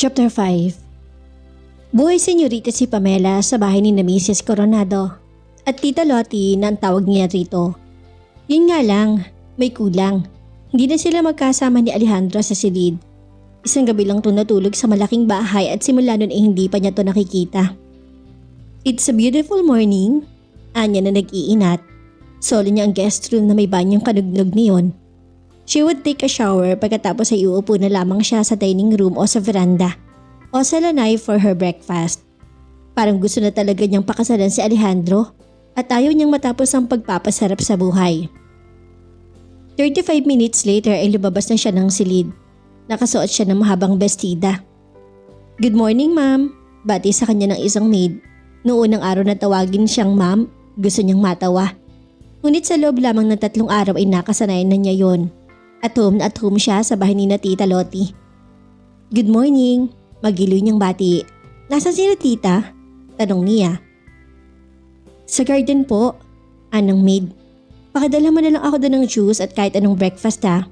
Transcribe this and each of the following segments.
Chapter 5. Buhay senyorita si Pamela sa bahay ni na Mrs. Coronado at Tita Lottie na ang tawag niya rito. Yun nga lang, may kulang. Hindi na sila magkasama ni Alejandro sa silid. Isang gabi lang ito natulog sa malaking bahay at simula nun ay hindi pa niya ito nakikita. It's a beautiful morning. Anya na nag-iinat. Solo niya ang guest room na may banyong kanugnog niyon. She would take a shower pagkatapos ay uupo na lamang siya sa dining room o sa veranda o sa lanay for her breakfast. Parang gusto na talaga niyang pakasalan si Alejandro at ayaw niyang matapos ang pagpapasarap sa buhay. 35 minutes later ay lumabas na siya ng silid. Nakasuot siya ng mahabang bestida. Good morning, ma'am. Bati sa kanya ng isang maid. Noong unang araw na tawagin siyang ma'am, gusto niyang matawa. Ngunit sa loob lamang ng 3 araw ay nakasanayan na niya yon. At home siya sa bahay ni na Tita Lottie. Good morning. Magiloy niyang bati. Nasaan si na tita? Tanong niya. Sa garden po. Anong maid? Pakadala mo na lang ako doon ng juice at kahit anong breakfast ha.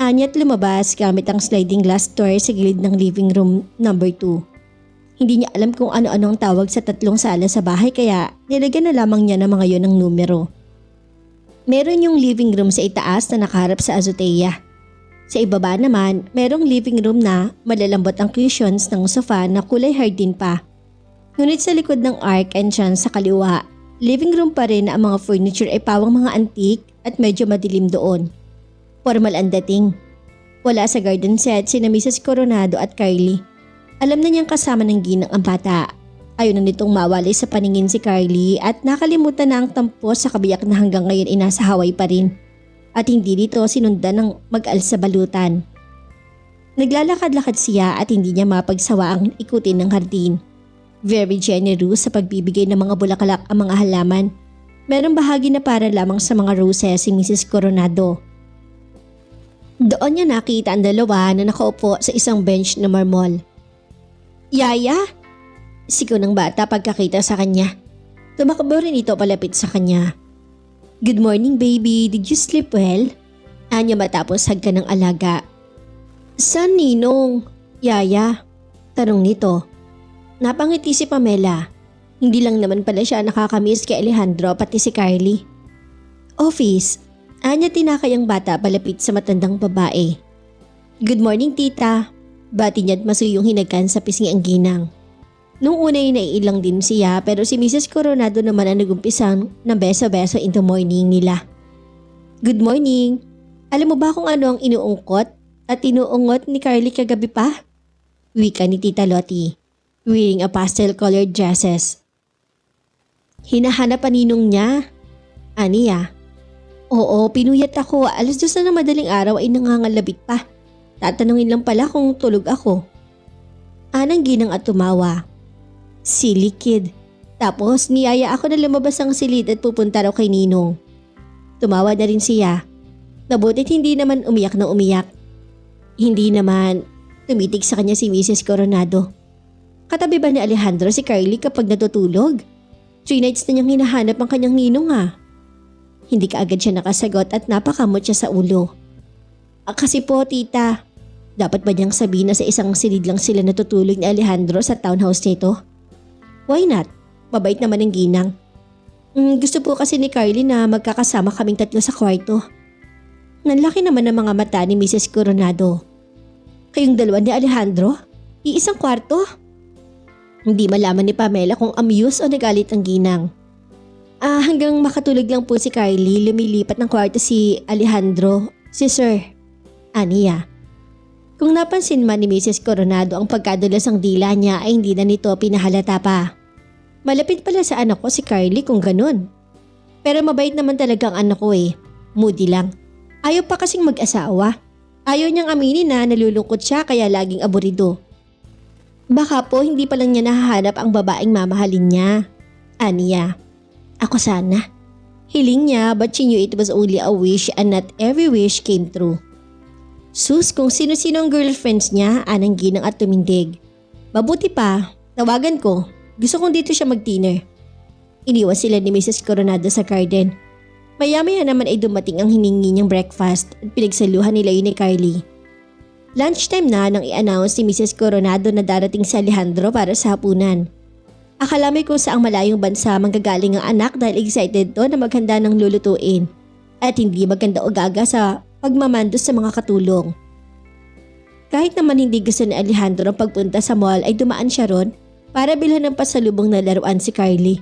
Anya't lumabas gamit ang sliding glass door sa gilid ng living room number 2. Hindi niya alam kung ano-ano ang tawag sa 3 sala sa bahay kaya nilagyan na lamang niya ng mga yon ng numero. Meron yung living room sa itaas na nakaharap sa azotea. Sa ibaba naman, merong living room na malalambot ang cushions ng sofa na kulay hardin pa. Ngunit sa likod ng arc entrance sa kaliwa, living room pa rin na ang mga furniture ay pawang mga antique at medyo madilim doon. Formal ang dating. Wala sa garden set sina Mrs. Coronado at Carly. Alam na niyang kasama ng ginang ang bata. Ayaw na nitong mawalay sa paningin si Carly at nakalimutan na ang tampos sa kabiyak na hanggang ngayon ay nasa Hawaii pa rin. At hindi dito sinundan ng mag-alis sa balutan. Naglalakad-lakad siya at hindi niya mapagsawa ang ikutin ng hardin. Very generous sa pagbibigay ng mga bulaklak ang mga halaman. Merong bahagi na para lamang sa mga roses si Mrs. Coronado. Doon niya nakita ang dalawa na nakaupo sa isang bench na marmol. Yaya? Sigaw ng bata pagkakita sa kanya. Tumakbo rin ito palapit sa kanya. Good morning baby, did you sleep well? Anya matapos hagka ng alaga. San ninong? Yaya? Tanong nito. Napangiti si Pamela. Hindi lang naman pala siya nakakamiss kay Alejandro pati si Carly. Office. Anya tinakay ang bata palapit sa matandang babae. Good morning tita. Bati niya't masuyong hinagkan sa pisngi ang ginang. Nung una ay naiilang din siya pero si Mrs. Coronado naman ang nagumpisang ng beso-beso in the morning nila. Good morning. Alam mo ba kung ano ang inuungkot at inuungot ni Carly kagabi pa? Wika ni Tita Lottie, wearing a pastel-colored dresses. Hinahanap ang ninong niya. Aniya. Oo, pinuyat ako. 2:00 na madaling araw ay nangangalabit pa. Tatanungin lang pala kung tulog ako. Anang ginang at tumawa. Silly kid. Tapos niyaya ako na lumabas ang silid at pupunta raw kay Ninong. Tumawa na rin siya. Nabutit hindi naman umiyak na umiyak. Hindi naman tumitig sa kanya si Mrs. Coronado. Katabi ba ni Alejandro si Carly kapag natutulog? 3 nights na niyang hinahanap ang kanyang ninong ha. Hindi kaagad siya nakasagot at napakamot siya sa ulo. Kasi po tita, dapat ba niyang sabihin na sa isang silid lang sila natutulog ni Alejandro sa townhouse nito? Why not? Mabait naman ang ginang. Gusto po kasi ni Carly na magkakasama kaming 3 sa kwarto. Nanlaki naman ang mga mata ni Mrs. Coronado. Kayong dalawa ni Alejandro? Iisang kwarto? Hindi malaman ni Pamela kung amused o nagalit ang ginang. Hanggang makatulog lang po si Carly, lumilipat ng kwarto si Alejandro, si Sir. Aniya. Kung napansin man ni Mrs. Coronado ang pagkadulas ng dila niya ay hindi na nito pinahalata pa. Malapit pala sa anak ko si Carly kung ganun. Pero mabait naman talaga ang anak ko eh. Moody lang. Ayaw pa kasing mag-asawa. Ayaw niyang aminin na nalulungkot siya kaya laging aburido. Baka po hindi pa lang niya nahahanap ang babaeng mamahalin niya. Aniya. Ako sana. Hiling niya but she knew it was only a wish and not every wish came true. Sus, kung sino-sino ang girlfriends niya, anang ginang at tumindig. Mabuti pa, tawagan ko. Gusto kong dito siya mag-dinner. Iniwan sila ni Mrs. Coronado sa garden. Maya-maya naman ay dumating ang hiningi niyang breakfast at pinagsaluhan nila yun ni Carly. Lunchtime na nang i-announce ni Mrs. Coronado na darating si Alejandro para sa hapunan. Akala may kung saang malayong bansa manggagaling ang anak dahil excited to na maghanda ng lulutuin at hindi maganda o gaga sa pagmamando sa mga katulong. Kahit naman hindi gusto ni Alejandro ang pagpunta sa mall ay dumaan siya ron para bilhan ng pasalubong na laruan si Carly.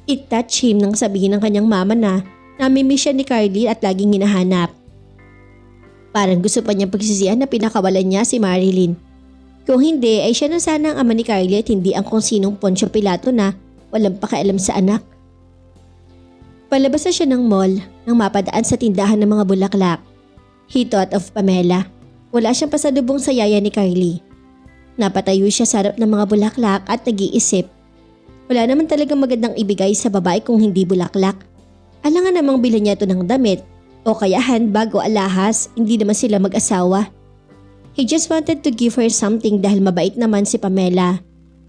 It touched him nang sabihin ng kanyang mama na namimiss siya ni Carly at laging hinahanap. Parang gusto pa niyang pagsisihan na pinakawalan niya si Marilyn. Kung hindi ay siya na sana ang ama ni Carly at hindi ang kung sinong Poncio Pilato na walang pakialam sa anak. Palabas na siya ng mall nang mapadaan sa tindahan ng mga bulaklak. He thought of Pamela. Wala siyang pasalubong sa yaya ni Carly. Napatayo siya sa harap ng mga bulaklak at nag-iisip. Wala naman talagang magandang ibigay sa babae kung hindi bulaklak. Alangan namang bilhan niya ito ng damit o kaya handbag o alahas, hindi naman sila mag-asawa. He just wanted to give her something dahil mabait naman si Pamela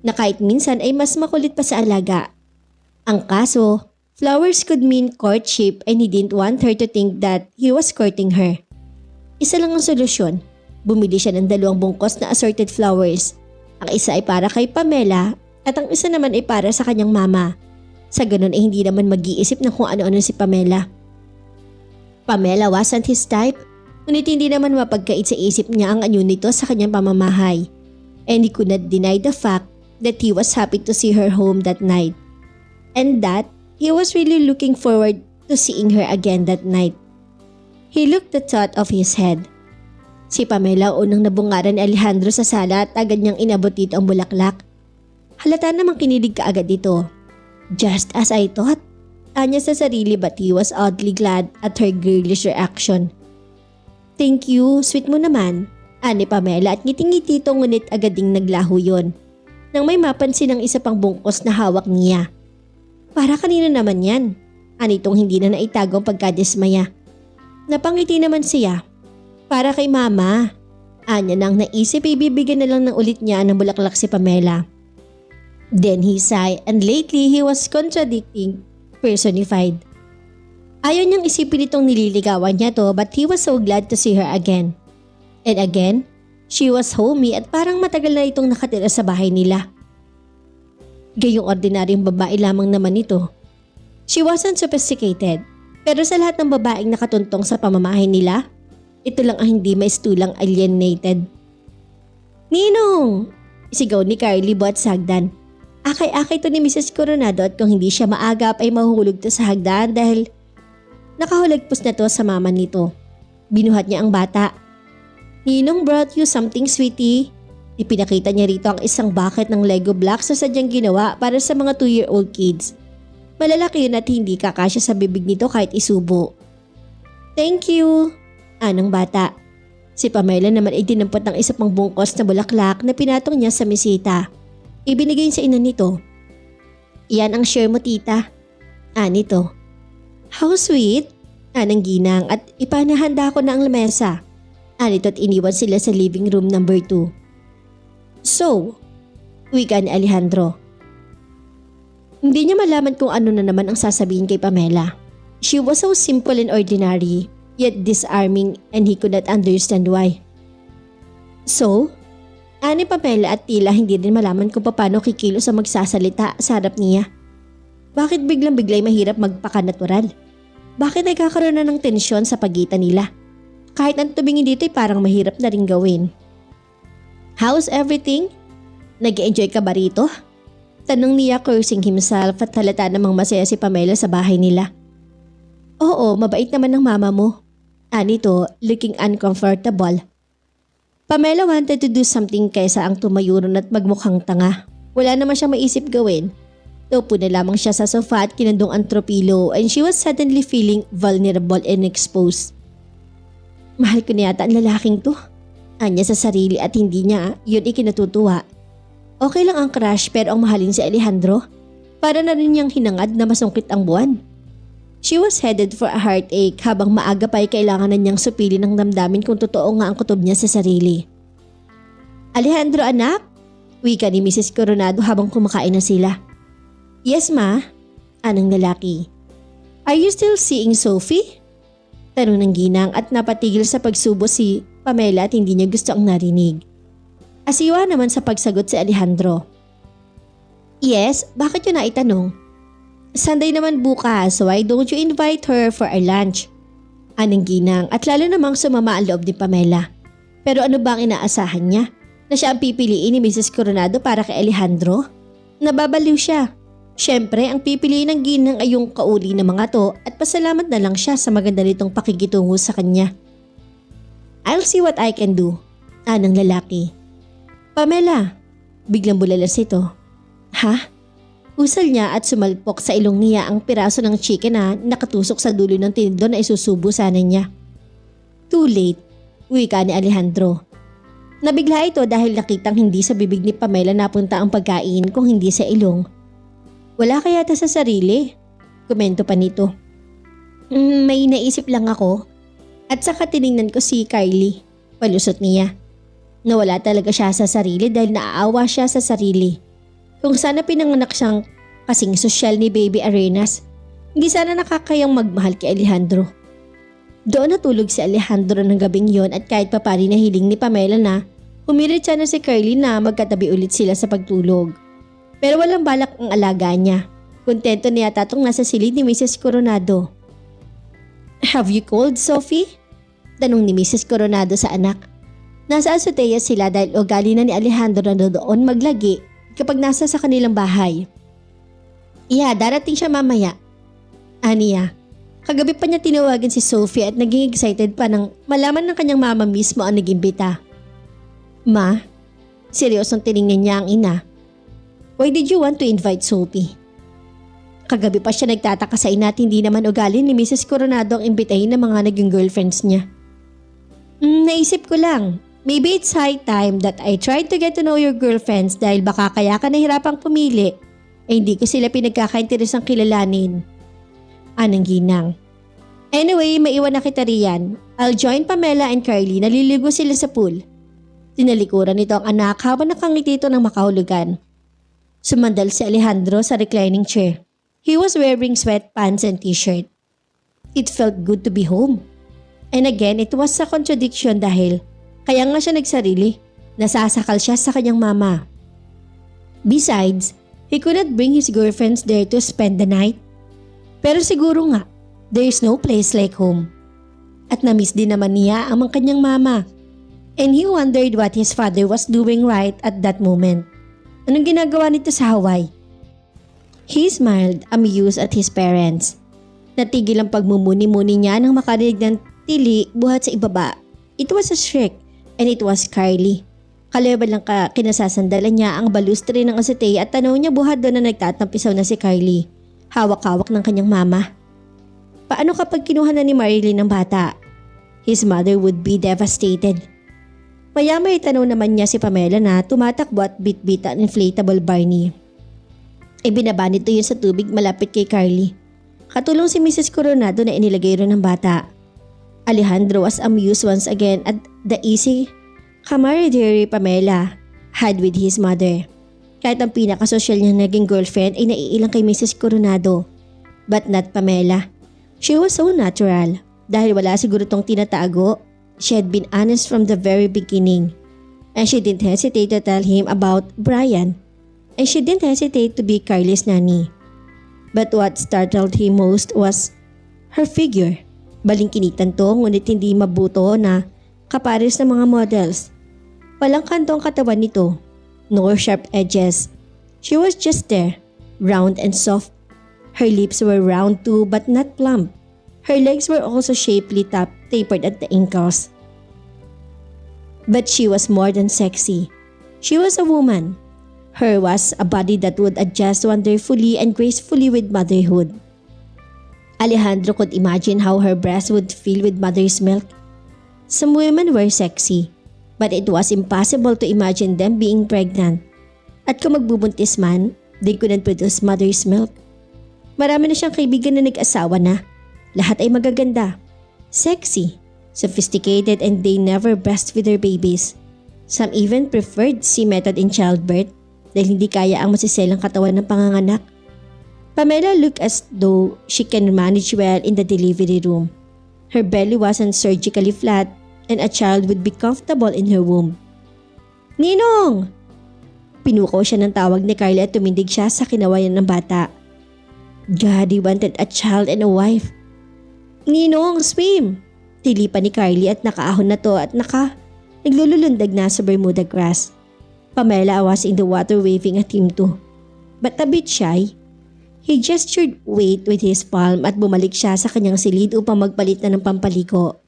na kahit minsan ay mas makulit pa sa alaga. Ang kaso, flowers could mean courtship and he didn't want her to think that he was courting her. Isa lang ang solusyon. Bumili siya ng 2 bungkos na assorted flowers. Ang isa ay para kay Pamela at ang isa naman ay para sa kanyang mama. Sa ganun ay hindi naman mag-iisip ng kung ano-ano si Pamela. Pamela wasn't his type, ngunit hindi naman mapagkait sa isip niya ang anyo nito sa kanyang pamamahay. And he could not deny the fact that he was happy to see her home that night. And that he was really looking forward to seeing her again that night. He looked the thought of his head. Si Pamela unang nabungaran ni Alejandro sa sala at agad niyang inabot dito ang bulaklak. Halata namang kinilig ka agad dito. Just as I thought. Anya sa sarili but he was oddly glad at her girlish reaction. Thank you, sweet mo naman. Ani Pamela at ngiting-ngiti ito ngunit agad ding naglaho yun. Nang may mapansin ang isa pang bungkos na hawak niya. Para kanino naman yan? Anitong hindi na naitago ang pagkadismaya. Napangiti naman siya. Para kay mama. Anya nang naisip ibibigyan na lang ng ulit niya ng bulaklak si Pamela. Then he sighed and lately he was contradicting personified. Ayaw niyang isipin itong nililigawan niya to but he was so glad to see her again. And again, she was homey at parang matagal na itong nakatira sa bahay nila. Gayong ordinaryong babae lamang naman ito. She wasn't sophisticated, pero sa lahat ng babaeng nakatuntong sa pamamahay nila, ito lang ang hindi maistulang alienated. Ninong! Isigaw ni Carly buhat sa hagdan. Akay-akay to ni Mrs. Coronado at kung hindi siya maagap ay mahuhulog to sa hagdan dahil nakahulagpos na to sa mama nito. Binuhat niya ang bata. Ninong brought you something, sweetie. Ipinakita niya rito ang isang bucket ng Lego blocks na sadyang ginawa para sa mga 2-year-old kids. Malalaki yun at hindi kakasya sa bibig nito kahit isubo. Thank you, anong bata. Si Pamela naman ay dinampot ng isa pang bungkos na bulaklak na pinatong niya sa mesita. Ibinigay sa ina nito. Iyan ang share mo, tita. Nito. How sweet, anang ginang at ipanahanda ko na ang lamesa. Nito at iniwan sila sa living room number 2. So, wika ni Alejandro. Hindi niya malaman kung ano na naman ang sasabihin kay Pamela. She was so simple and ordinary, yet disarming and he could not understand why. So, ani Pamela at tila hindi din malaman kung paano kikilos ang magsasalita sa harap niya. Bakit biglang-biglay mahirap magpakanatural? Bakit nagkakaroon na ng tensyon sa pagitan nila? Kahit ang tubingin dito ay parang mahirap na rin gawin. How's everything? Nag-enjoy ka ba rito? Tanong niya cursing himself at halata namang masaya si Pamela sa bahay nila. Oo, mabait naman ng mama mo. Anito, looking uncomfortable. Pamela wanted to do something kaysa ang tumayo ron at magmukhang tanga. Wala naman siyang maisip gawin. Upo na lamang siya sa sofa at kinandong ang tropilo and she was suddenly feeling vulnerable and exposed. Mahal ko na yata ang lalaking to. Anya sa sarili at hindi niya yun ikinatutuwa. Okay lang ang crush pero ang mahalin si Alejandro. Para na rin niyang hinangad na masungkit ang buwan. She was headed for a heartache habang maaga pa ay kailangan na niyang supili ng damdamin kung totoo nga ang kutob niya sa sarili. Alejandro anak? Wika ni Mrs. Coronado habang kumakain na sila. Yes ma, anong lalaki. Are you still seeing Sophie? Tanong ng ginang at napatigil sa pagsubo si Pamela at hindi niya gusto ang narinig. Asiwa naman sa pagsagot si Alejandro. Yes, bakit yun na itanong? Sunday naman bukas, why don't you invite her for our lunch? Anong ginang at lalo namang sumama ang loob ni Pamela. Pero ano ba ang inaasahan niya? Na siya ang pipiliin ni Mrs. Coronado para kay Alejandro? Nababaliw siya. Siyempre, ang pipiliin ng ginang ay yung kauli ng mga to at pasalamat na lang siya sa maganda nitong pakikitungo sa kanya. I'll see what I can do, anang lalaki. Pamela, biglang bulalas ito. Ha? Usal niya at sumalpok sa ilong niya ang piraso ng chicken na nakatusok sa dulo ng tinidor na isusubo sana niya. Too late, wika ni Alejandro. Nabigla ito dahil nakitang hindi sa bibig ni Pamela napunta ang pagkain kung hindi sa ilong. Wala kaya ta sa sarili? Komento pa nito. May naisip lang ako. At saka tiningnan ko si Kylie. Palusot niya. Nawala talaga siya sa sarili dahil naaawa siya sa sarili. Kung sana pinanganak siyang kasing sosyal ni Baby Arenas, hindi sana nakakayang magmahal kay Alejandro. Doon natulog si Alejandro ng gabing yon at kahit papari na hiling ni Pamela na humirit siya na si Kylie na magkatabi ulit sila sa pagtulog. Pero walang balak ang alaga niya. Kontento niya tatong nasa silid ni Mrs. Coronado. Have you called, Sophie? Tanong ni Mrs. Coronado sa anak. Nasa azotea sila dahil ugali na ni Alejandro na doon maglagi kapag nasa sa kanilang bahay. Iya, darating siya mamaya. Aniya, kagabi pa niya tinawagan si Sophie at naging excited pa nang malaman ng kanyang mama mismo ang nag-imbita. Ma, seryosong tiningnan niya ang ina. Why did you want to invite Sophie? Kagabi pa siya nagtataka sa ina at hindi naman ugali ni Mrs. Coronado ang imbitahin ng mga naging girlfriends niya. Naisip ko lang, maybe it's high time that I tried to get to know your girlfriends dahil baka kaya ka nahirapang pumili hindi ko sila pinagkakainteresang kilalanin. Anang ginang. Anyway, maiwan na kita riyan. I'll join Pamela and Kylie, naliligo sila sa pool. Tinalikuran nito ang anak habang nakangiti ito ng makahulugan. Sumandal si Alejandro sa reclining chair. He was wearing sweatpants and t-shirt. It felt good to be home. And again, it was a contradiction dahil kaya nga siya nagsarili. Nasasakal siya sa kanyang mama. Besides, he could not bring his girlfriends there to spend the night. Pero siguro nga, there is no place like home. At na-miss din naman niya ang kanyang mama. And he wondered what his father was doing right at that moment. Anong ginagawa nito sa Hawaii? He smiled, amused at his parents. Natigil ang pagmumuni-muni niya nang makarinig ng tili buhat sa ibaba. It was a shriek and it was Kylie. Kalaban lang kinasasandalan niya ang balustre ng azotea at tanaw niya buhat doon na nagtatampisaw na si Kylie. Hawak-hawak ng kanyang mama. Paano kapag kinuha na ni Marilyn ng bata? His mother would be devastated. Maya-may tanong naman niya si Pamela na tumatakbo at bit-bit ang inflatable Barney. Ibinaba nito yun sa tubig malapit kay Kylie. Katulong si Mrs. Coronado na inilagay rin ng bata. Alejandro was amused once again at the easy camaraderie Pamela had with his mother. Kahit ang pinakasosyal niyang naging girlfriend ay naiilang kay Mrs. Coronado. But not Pamela. She was so natural. Dahil wala siguro tong tinatago. She had been honest from the very beginning. And she didn't hesitate to tell him about Brian. And she didn't hesitate to be Kylie's nanny. But what startled him most was her figure. Balingkinitan to ngunit hindi mabuto na kapares ng mga models. Walang kanto ang katawan nito, nor sharp edges. She was just there, round and soft. Her lips were round too but not plump. Her legs were also shapely tapered at the ankles. But she was more than sexy. She was a woman. Her was a body that would adjust wonderfully and gracefully with motherhood. Alejandro could imagine how her breasts would fill with mother's milk. Some women were sexy, but it was impossible to imagine them being pregnant. At kung magbubuntis man, they couldn't produce mother's milk. Marami na siyang kaibigan na nag-asawa na. Lahat ay magaganda, sexy, sophisticated, and they never breastfeed their babies. Some even preferred C-method in childbirth dahil hindi kaya ang masiselang katawan ng panganganak. Pamela looked as though she can manage well in the delivery room. Her belly wasn't surgically flat and a child would be comfortable in her womb. Ninong! Pinukaw siya ng tawag ni Carly at tumindig siya sa kinawayan ng bata. God, he wanted a child and a wife. Ninong, swim! Tilipan ni Carly at nakaahon na to at naglululundag na sa Bermuda grass. Pamela was in the water waving at him too. But a bit shy, he gestured wait with his palm at bumalik siya sa kanyang silid upang magpalit na ng pampaliko.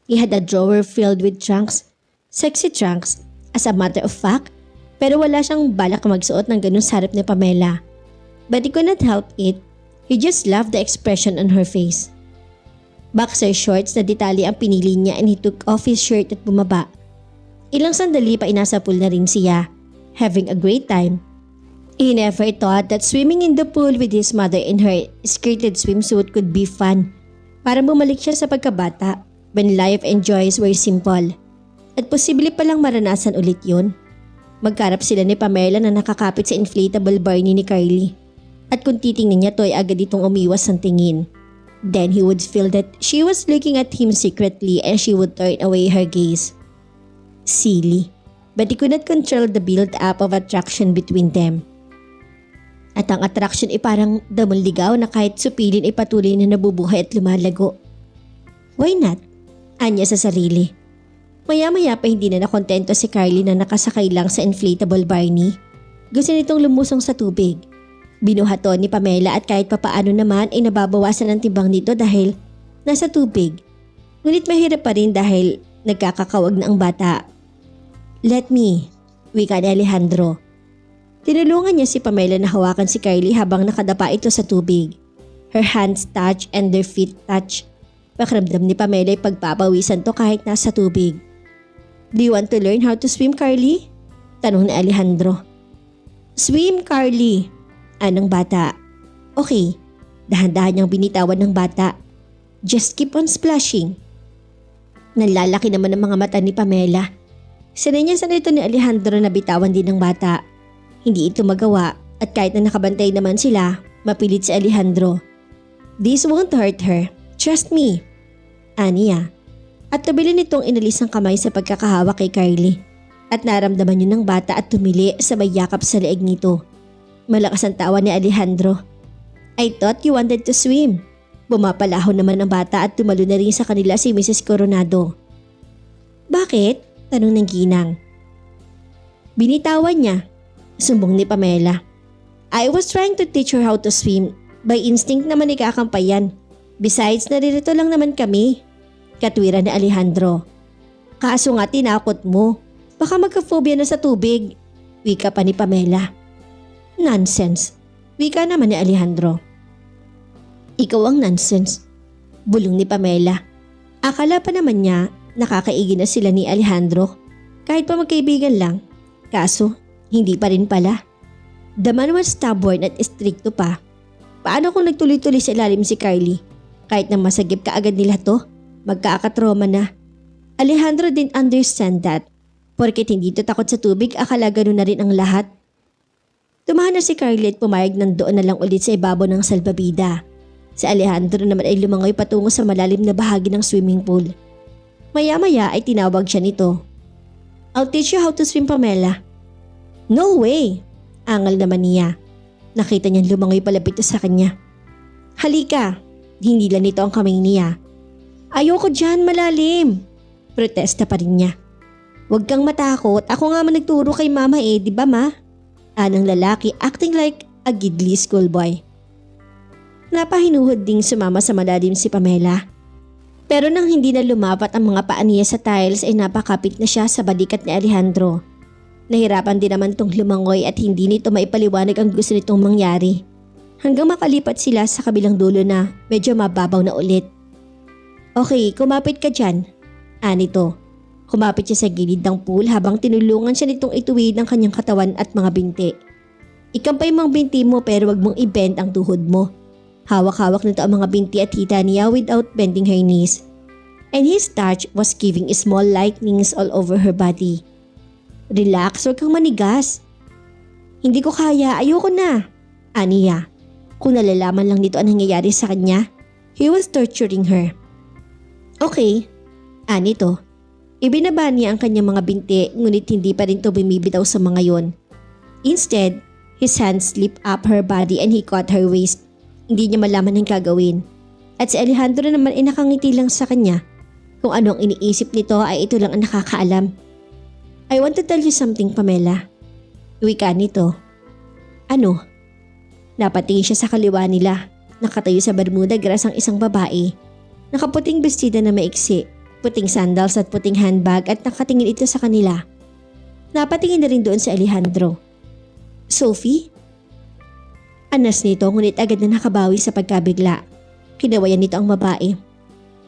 He had a drawer filled with trunks, sexy trunks, as a matter of fact, pero wala siyang balak magsuot ng ganun sa harap ni Pamela. But he could not help it. He just loved the expression on her face. Boxer shorts na detalye ang pinili niya and he took off his shirt at bumaba. Ilang sandali pa inasa pool na rin siya, having a great time. He never thought that swimming in the pool with his mother in her skirted swimsuit could be fun. Parang bumalik siya sa pagkabata when life and joys were simple. At posible palang maranasan ulit yun. Magkarap sila ni Pamela na nakakapit sa inflatable Barney ni Carly. At kung titingnan niya to ay agad itong umiwas ng tingin. Then he would feel that she was looking at him secretly and she would turn away her gaze. Silly. But he could not control the build-up of attraction between them. At ang attraction ay parang damong ligaw na kahit supilin ay patuloy na nabubuhay at lumalago. Why not? Anya sa sarili. Maya-maya pa hindi na nakontento si Carly na nakasakay lang sa inflatable Barney. Gusto nitong lumusong sa tubig. Binuhaton ni Pamela at kahit papaano naman ay nababawasan ang timbang nito dahil nasa tubig. Ngunit mahirap pa rin dahil nagkakakawag na ang bata. Let me, wika ni Alejandro. Tinulungan niya si Pamela na hawakan si Carly habang nakadapa ito sa tubig. Her hands touch and their feet touch. Pakiramdam ni Pamela ay pagpapawisan to kahit nasa tubig. Do you want to learn how to swim, Carly? Tanong ni Alejandro. Swim, Carly! Anong bata? Okay, dahan-dahan niyang binitawan ng bata. Just keep on splashing. Nalalaki naman ang mga mata ni Pamela. Sanay niya sa nito ni Alejandro na bitawan din ng bata. Hindi ito magawa at kahit na nakabantay naman sila, mapilit si Alejandro. This won't hurt her. Trust me. Aniya. At nabili nitong inalis ang kamay sa pagkakahawak kay Carly. At naramdaman yun ng bata at tumili sa may yakap sa leeg nito. Malakas ang tawa ni Alejandro. I thought you wanted to swim. Bumapalahon naman ang bata at tumalo na rin sa kanila si Mrs. Coronado. Bakit? Tanong ng ginang. Binitawan niya. Sumbong ni Pamela. I was trying to teach her how to swim. By instinct naman ikakampayan. Besides, naririto lang naman kami. Katwiran ni Alejandro. Kaso nga tinakot mo. Baka magka-phobia na sa tubig. Wika pa ni Pamela. Nonsense. Wika naman ni Alejandro. Ikaw ang nonsense. Bulong ni Pamela. Akala pa naman niya nakakaigi na sila ni Alejandro. Kahit pa magkaibigan lang. Kaso, hindi pa rin pala. The man was stubborn at stricto pa. Paano kung nagtuloy-tuloy sa ilalim si Carly? Kahit na masagip ka agad nila to, magkakatroma na. Alejandro didn't understand that. Porket hindi to takot sa tubig, akala ganun na rin ang lahat. Tumahan na si Carly at pumayag ng doon na lang ulit sa ibabaw ng salbabida. Si Alejandro naman ay lumangoy patungo sa malalim na bahagi ng swimming pool. Maya-maya ay tinawag siya nito. I'll teach you how to swim, Pamela. No way! Angal naman niya. Nakita niyang lumangoy palapit sa kanya. Halika! Hindi lang nito ang kamay niya. Ayoko dyan, malalim! Protesta pa rin niya. Huwag kang matakot, ako nga man nagturo kay mama di ba ma? Anang lalaki acting like a gidly schoolboy. Napahinuhod ding sumama sa malalim si Pamela. Pero nang hindi na lumapat ang mga paa niya sa tiles ay napakapit na siya sa balikat ni Alejandro. Nahirapan din naman tong lumangoy at hindi nito maipaliwanag ang gusto nitong mangyari. Hanggang makalipat sila sa kabilang dulo na medyo mababaw na ulit. Okay, kumapit ka dyan. Anito. Kumapit siya sa gilid ng pool habang tinulungan siya nitong ituwid ang kanyang katawan at mga binti. Ikampay mong binti mo pero wag mong i-bend ang tuhod mo. Hawak-hawak nito ang mga binti at hita niya without bending her knees. And his touch was giving small lightnings all over her body. Relax, wag kang manigas. Hindi ko kaya, ayoko na. Aniya. Kung nalalaman lang nito ang nangyayari sa kanya, he was torturing her. Okay, nito. Ibinaba niya ang kanyang mga binti ngunit hindi pa rin ito bumibitaw sa mga yon. Instead, his hands slipped up her body and he caught her waist. Hindi niya malaman ang gagawin. At si Alejandro naman ay nakangiti lang sa kanya. Kung ano ang iniisip nito ay ito lang ang nakakaalam. I want to tell you something, Pamela. Wika nito. Ano? Napatingin siya sa kaliwa nila. Nakatayo sa Bermuda grass ang isang babae. Nakaputing bestida na maiksi, puting sandals at puting handbag at nakatingin ito sa kanila. Napatingin na rin doon si Alejandro. Sophie? Anas nito ngunit agad na nakabawi sa pagkabigla. Kinawayan nito ang babae.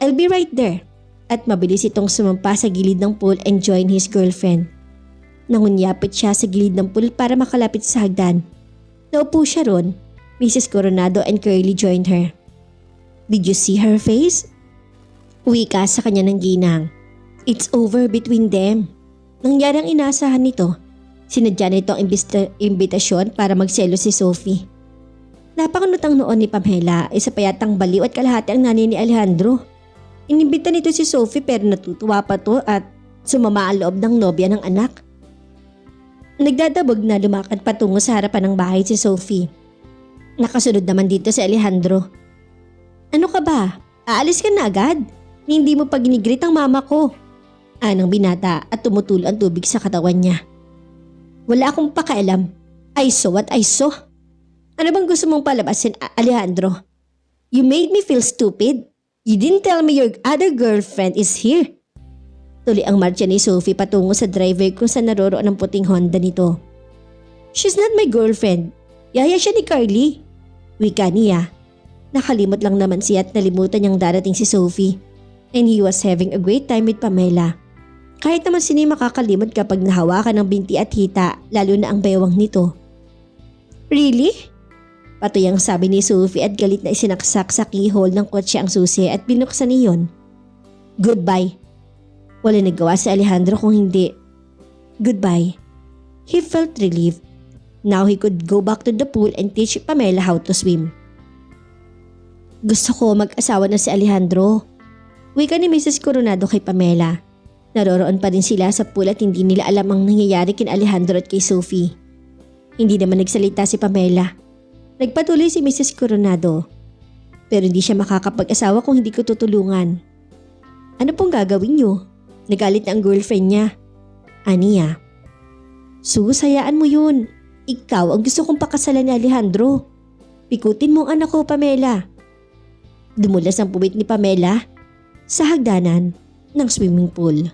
I'll be right there. At mabilis itong sumampa sa gilid ng pool and join his girlfriend. Nangunyapit siya sa gilid ng pool para makalapit sa hagdan. Naupo siya ron. Mrs. Coronado and Curly joined her. Did you see her face? Wika sa kanya ng ginang. It's over between them. Nangyari ang inaasahan nito. Sinadya nito ang imbitasyon para magselo si Sophie. Napakunot ang noon ni Pamela, isa pa yatang baliw at kalahati ang nanay ni Alejandro. Inimbita nito si Sophie pero natutuwa pa to at sumama ang loob ng nobya ng anak. Nagdadabog na lumakad patungo sa harapan ng bahay si Sophie. Nakasunod naman dito si Alejandro. Ano ka ba? Aalis ka na agad? Hindi mo pa ginigrit ang mama ko. Anang binata at tumutulo ang tubig sa katawan niya. Wala akong pakialam. I saw what I saw. Ano bang gusto mong palabasin, Alejandro? You made me feel stupid. You didn't tell me your other girlfriend is here. Tuloy ang marcha ni Sophie patungo sa driver kung saan naroroon ang puting Honda nito. She's not my girlfriend. Yaya siya ni Carly. Wika niya. Nakalimot lang naman siya at nalimutan niyang darating si Sophie. And he was having a great time with Pamela. Kahit naman sino makakalimot kapag nahawakan ng binti at hita, lalo na ang bewang nito. Really? Patuyang sabi ni Sophie at galit na isinaksak sa keyhole ng kotse ang susi at binuksan niyon. Goodbye. Wala nagawa si Alejandro kung hindi. Goodbye. He felt relieved. Now he could go back to the pool and teach Pamela how to swim. Gusto ko mag-asawa na si Alejandro. Wika ni Mrs. Coronado kay Pamela. Naroroon pa din sila sa pool at hindi nila alam ang nangyayari kin Alejandro at kay Sophie. Hindi naman nagsalita si Pamela. Nagpatuloy si Mrs. Coronado. Pero hindi siya makakapag-asawa kung hindi ko tutulungan. Ano pong gagawin niyo? Nagalit na ang girlfriend niya. Aniya. Sus, hayaan mo yun. Ikaw ang gusto kong pakasalan ni Alejandro. Pikutin mo ang anak ko, Pamela. Dumulas ang puwit ni Pamela sa hagdanan ng swimming pool.